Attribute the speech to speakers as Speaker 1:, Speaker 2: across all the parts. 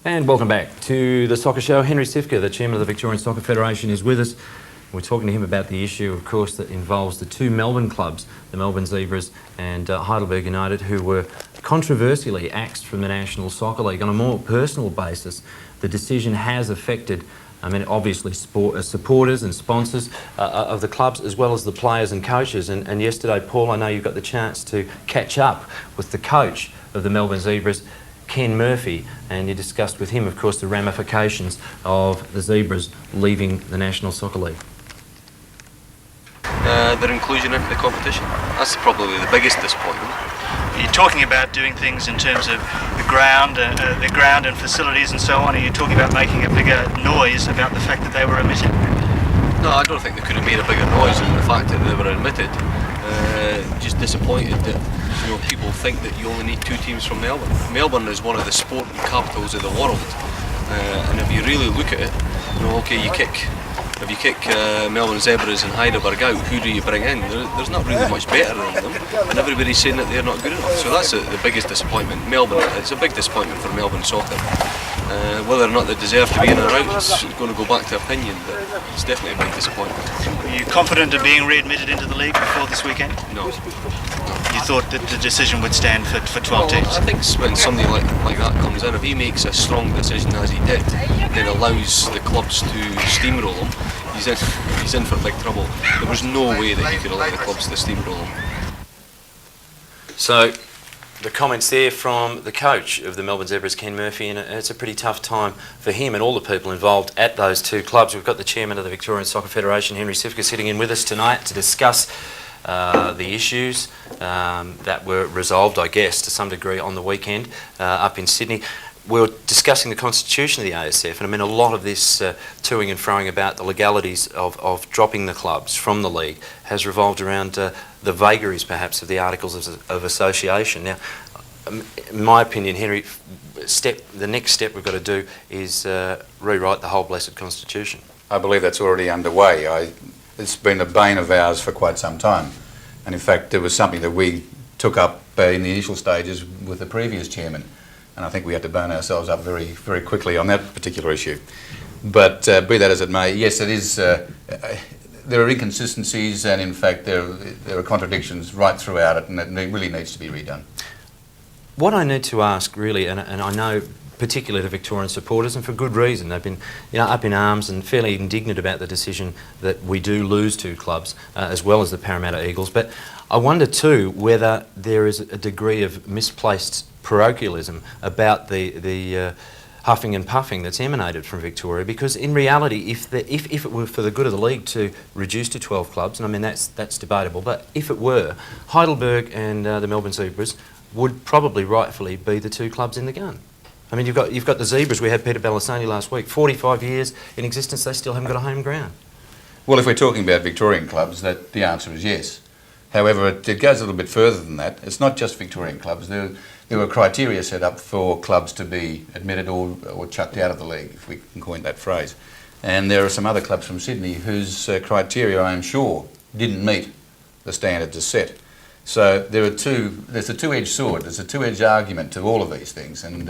Speaker 1: And welcome back to the Soccer Show. Henry Siwka, the Chairman of the Victorian Soccer Federation, is with us. We're talking to him about the issue, of course, that involves the two Melbourne clubs, the Melbourne Zebras and Heidelberg United, who were controversially axed from the National Soccer League. On a more personal basis, the decision has affected, obviously supporters and sponsors of the clubs, as well as the players and coaches. And yesterday, Paul, I know you got the chance to catch up with the coach of the Melbourne Zebras, Ken Murphy, and you discussed with him, of course, the ramifications of the Zebras leaving the National Soccer League.
Speaker 2: Their inclusion into the competition. That's probably the biggest disappointment.
Speaker 3: You're talking about doing things in terms of the ground and facilities and so on. Are you talking about making a bigger noise about the fact that they were omitted?
Speaker 2: No, I don't think they could have made a bigger noise than the fact that they were omitted. Just disappointed that people think that you only need two teams from Melbourne. Melbourne is one of the sporting capitals of the world, and if you really look at it, if you kick Melbourne Zebras and Heidelberg out, who do you bring in? There's not really much better than them, and everybody's saying that they're not good enough. So that's the biggest disappointment. Melbourne, it's a big disappointment for Melbourne soccer. Whether or not they deserve to be in or out is going to go back to opinion, but it's definitely a big disappointment.
Speaker 3: Are you confident of being readmitted into the league before this weekend?
Speaker 2: No.
Speaker 3: You thought that the decision would stand for 12 teams?
Speaker 2: I think when somebody like that comes in, if he makes a strong decision as he did, then allows the clubs to steamroll him, he's in for big trouble. There was no way that he could allow the clubs to steamroll him.
Speaker 1: So, the comments there from the coach of the Melbourne Zebras, Ken Murphy, and it's a pretty tough time for him and all the people involved at those two clubs. We've got the Chairman of the Victorian Soccer Federation, Henry Siwka, sitting in with us tonight to discuss the issues that were resolved, I guess, to some degree on the weekend up in Sydney. We were discussing the constitution of the ASF, and a lot of this toing and froing about the legalities of dropping the clubs from the league has revolved around the vagaries, perhaps, of the Articles of Association. Now, in my opinion, Henry, the next step we've got to do is rewrite the whole blessed constitution.
Speaker 4: I believe that's already underway. It's been a bane of ours for quite some time, and in fact it was something that we took up in the initial stages with the previous chairman, and I think we had to burn ourselves up very, very quickly on that particular issue. But be that as it may, yes, it is. There are inconsistencies, and in fact there are contradictions right throughout it, and it really needs to be redone.
Speaker 1: What I need to ask, really, and I know particularly the Victorian supporters, and for good reason, they've been up in arms and fairly indignant about the decision that we do lose two clubs, as well as the Parramatta Eagles. But I wonder too whether there is a degree of misplaced parochialism about the huffing and puffing that's emanated from Victoria, because in reality, if it were for the good of the league to reduce to 12 clubs, and that's debatable, but if it were, Heidelberg and the Melbourne Zebras would probably rightfully be the two clubs in the gun. You've got the Zebras. We had Peter Balassani last week. 45 years in existence, they still haven't got a home ground.
Speaker 4: Well, if we're talking about Victorian clubs, the answer is yes. However, it goes a little bit further than that. It's not just Victorian clubs. There were criteria set up for clubs to be admitted or chucked out of the league, if we can coin that phrase. And there are some other clubs from Sydney whose criteria, I am sure, didn't meet the standards as set. So there's a two-edged sword. There's a two-edged argument to all of these things. And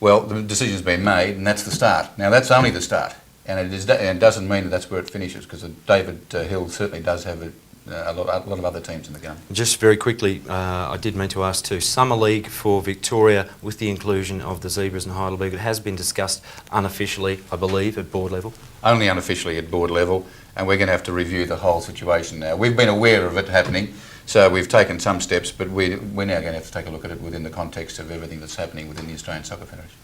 Speaker 4: well, the decision's been made, and that's the start. Now, that's only the start, and it doesn't mean that that's where it finishes, because David Hill certainly does have a lot of other teams in the gun.
Speaker 1: Just very quickly, I did mean to ask too, Summer League for Victoria with the inclusion of the Zebras and Heidelberg. It has been discussed unofficially, I believe, at board level.
Speaker 4: Only unofficially at board level, and we're going to have to review the whole situation now. We've been aware of it happening, so we've taken some steps, but we're now going to have to take a look at it within the context of everything that's happening within the Australian Soccer Federation.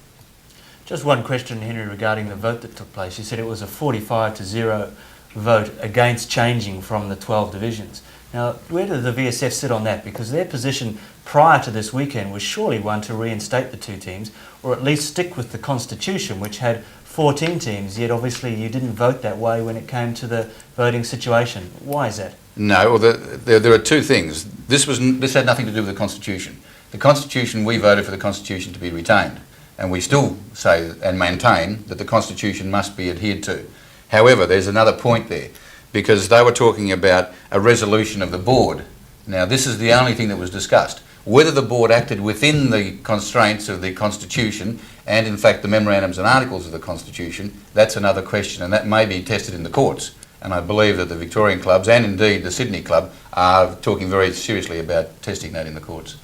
Speaker 5: Just one question, Henry, regarding the vote that took place. You said it was a 45-0 vote against changing from the 12 divisions. Now, where did the VSF sit on that? Because their position prior to this weekend was surely one to reinstate the two teams, or at least stick with the constitution, which had 14 teams, yet obviously you didn't vote that way when it came to the voting situation. Why is that?
Speaker 4: No, well, there are two things. This had nothing to do with the Constitution. The Constitution, we voted for the Constitution to be retained, and we still say and maintain that the Constitution must be adhered to. However, there's another point there, because they were talking about a resolution of the board. Now, this is the only thing that was discussed. Whether the board acted within the constraints of the Constitution and in fact the memorandums and articles of the Constitution, that's another question, and that may be tested in the courts. And I believe that the Victorian clubs and indeed the Sydney club are talking very seriously about testing that in the courts.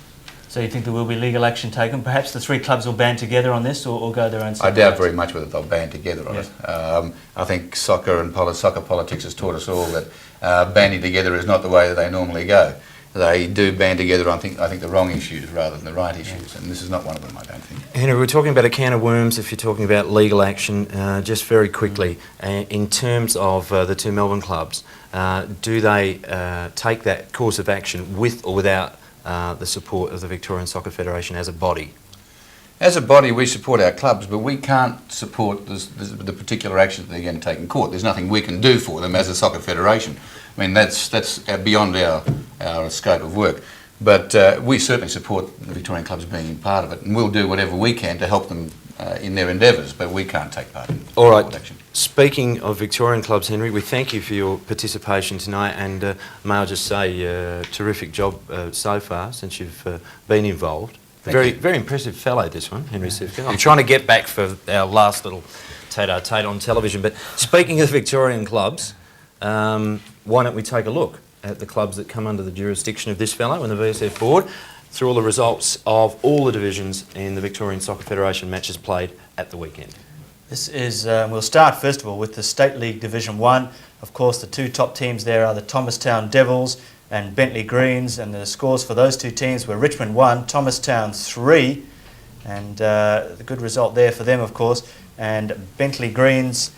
Speaker 5: So you think there will be legal action taken? Perhaps the three clubs will band together on this or go their own separate
Speaker 4: I doubt
Speaker 5: ways?
Speaker 4: very much whether they'll band together on
Speaker 5: Yes.
Speaker 4: it. I think soccer and soccer politics has taught us all that banding together is not the way that they normally go. They do band together on I think the wrong issues rather than the right issues, and this is not one of them, I don't think.
Speaker 1: Henry, we're talking about a can of worms if you're talking about legal action. Just very quickly, in terms of the two Melbourne clubs, do they take that course of action with or without the support of the Victorian Soccer Federation as a body?
Speaker 4: As a body, we support our clubs, but we can't support the particular action that they're going to take in court. There's nothing we can do for them as a soccer federation. I mean, that's beyond our scope of work. But we certainly support the Victorian clubs being part of it, and we'll do whatever we can to help them in their endeavours, but we can't take part in
Speaker 1: All right.
Speaker 4: court action.
Speaker 1: Speaking of Victorian clubs, Henry, we thank you for your participation tonight, and may I just say, terrific job so far since you've been involved. Very impressive fellow, this one, Henry Siwka. I'm trying to get back for our last little tete-a-tete on television, but speaking of Victorian clubs, why don't we take a look at the clubs that come under the jurisdiction of this fellow and the VSF board through all the results of all the divisions in the Victorian Soccer Federation matches played at the weekend.
Speaker 5: This is, we'll start first of all with the State League Division 1. Of course, the two top teams there are the Thomastown Devils and Bentley Greens, and the scores for those two teams were Richmond 1, Thomastown 3, and the good result there for them, of course, and Bentley Greens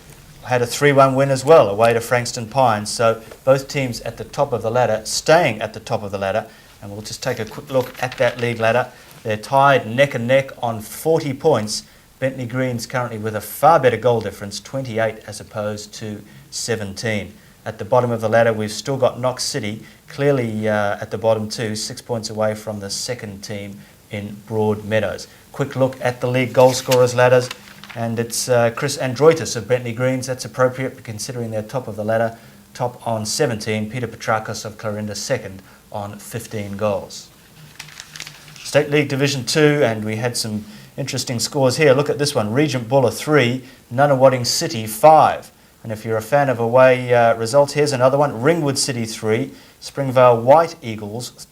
Speaker 5: had a 3-1 win as well, away to Frankston Pines. So both teams at the top of the ladder, staying at the top of the ladder, and we'll just take a quick look at that league ladder. They're tied neck and neck on 40 points. Bentley Greens currently with a far better goal difference, 28 as opposed to 17. At the bottom of the ladder, we've still got Knox City, clearly at the bottom too, 6 points away from the second team in Broadmeadows. Quick look at the league goal scorers ladders, and it's Chris Androitis of Bentley Greens. That's appropriate considering they're top of the ladder, top on 17. Peter Petrakos of Clarinda second on 15 goals. State League Division 2, and we had some interesting scores here. Look at this one, Regent Buller 3, Nunawading City 5. And if you're a fan of away results, here's another one, Ringwood City 3, Springvale White Eagles,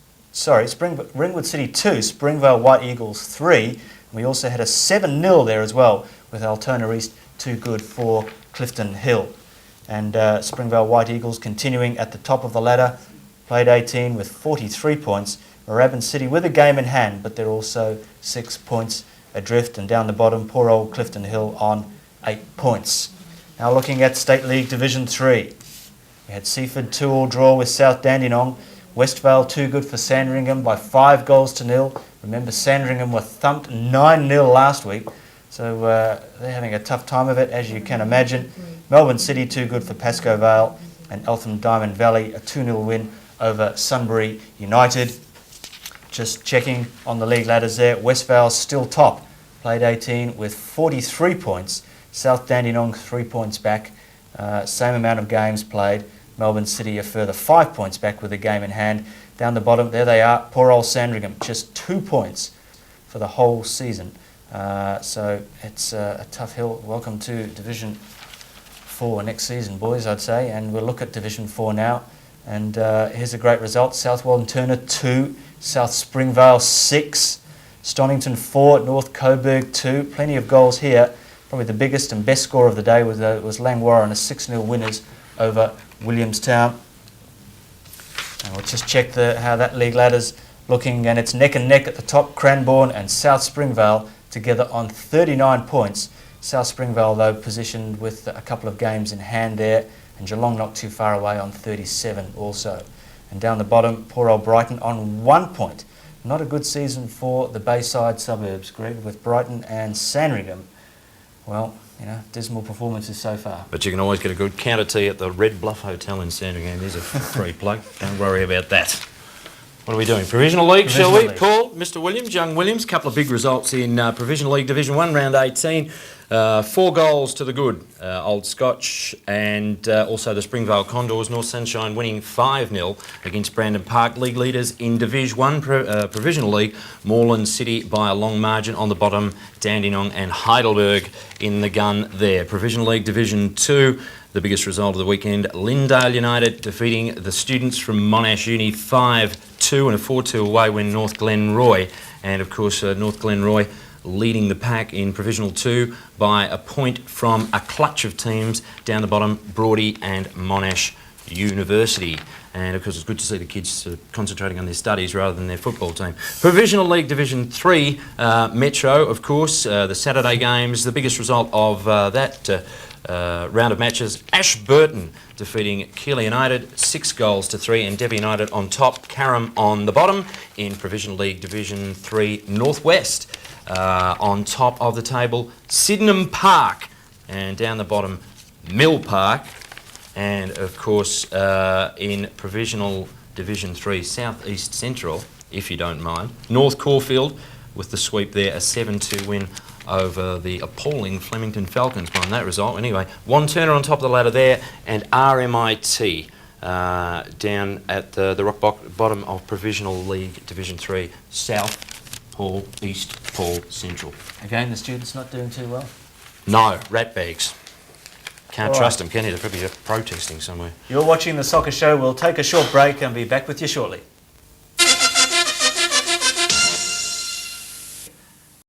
Speaker 5: Ringwood City 2, Springvale White Eagles 3. And we also had a 7-0 there as well, with Altona East too good for Clifton Hill. And Springvale White Eagles continuing at the top of the ladder, played 18 with 43 points. Moorabbin City with a game in hand, but they're also 6 points adrift. And down the bottom, poor old Clifton Hill on 8 points. Now looking at State League Division 3. We had Seaford 2-all draw with South Dandenong. Westvale too good for Sandringham by 5 goals to 0. Remember, Sandringham were thumped 9-0 last week, so they're having a tough time of it, as you can imagine. Melbourne City too good for Pascoe Vale, and Eltham Diamond Valley a 2-0 win over Sunbury United. Just checking on the league ladders there, Westvale still top, played 18 with 43 points. South Dandenong 3 points back, same amount of games played. Melbourne City a further 5 points back with a game in hand. Down the bottom, there they are, poor old Sandringham, just 2 points for the whole season. So it's a tough hill. Welcome to Division 4 next season, boys, I'd say. And we'll look at Division 4 now. And here's a great result. South Walton Turner 2, South Springvale 6, Stonington 4, North Coburg 2. Plenty of goals here. Probably the biggest and best score of the day was Langwarra and a 6-0 winners over Williamstown. And we'll just check how that league ladder's looking, and it's neck and neck at the top. Cranbourne and South Springvale together on 39 points. South Springvale, though, positioned with a couple of games in hand there, and Geelong not too far away on 37 also. And down the bottom, poor old Brighton on 1 point. Not a good season for the Bayside suburbs, Greg, with Brighton and Sandringham. Well, you know, dismal performances so far.
Speaker 1: But you can always get a good counter tea at the Red Bluff Hotel in Sandringham. There's a free plug. Don't worry about that. What are we doing? Provisional League, shall we?
Speaker 5: League.
Speaker 1: Paul, Mr. Williams, young Williams, couple of big results in Provisional League Division 1, round 18. 4 goals to the good, Old Scotch, and also the Springvale Condors, North Sunshine winning 5-0 against Brandon Park. League leaders in Division 1 Provisional League, Moreland City by a long margin on the bottom, Dandenong and Heidelberg in the gun there. Provisional League Division 2, the biggest result of the weekend, Lindale United defeating the students from Monash Uni 5-2 and a 4-2 away win North Glenroy, and of course North Glenroy leading the pack in Provisional 2 by a point from a clutch of teams down the bottom, Broady and Monash University. And of course it's good to see the kids concentrating on their studies rather than their football team. Provisional League Division 3, Metro, of course, the Saturday games, the biggest result of that round of matches, Ashburton defeating Keele United 6 goals to 3, and Debbie United on top, Carrum on the bottom in Provisional League Division 3 Northwest. On top of the table, Sydenham Park, and down the bottom, Mill Park, and of course in Provisional Division 3 South East Central, if you don't mind, North Caulfield with the sweep there, a 7-2 win over the appalling Flemington Falcons by that result. Anyway, One Turner on top of the ladder there, and RMIT down at the rock bottom of Provisional League Division 3 South Paul East Paul Central.
Speaker 5: Again, the students not doing too well.
Speaker 1: No, ratbags. Can't
Speaker 5: All
Speaker 1: trust
Speaker 5: right.
Speaker 1: them, can you? They're probably protesting somewhere.
Speaker 5: You're watching The Soccer Show. We'll take a short break and be back with you shortly.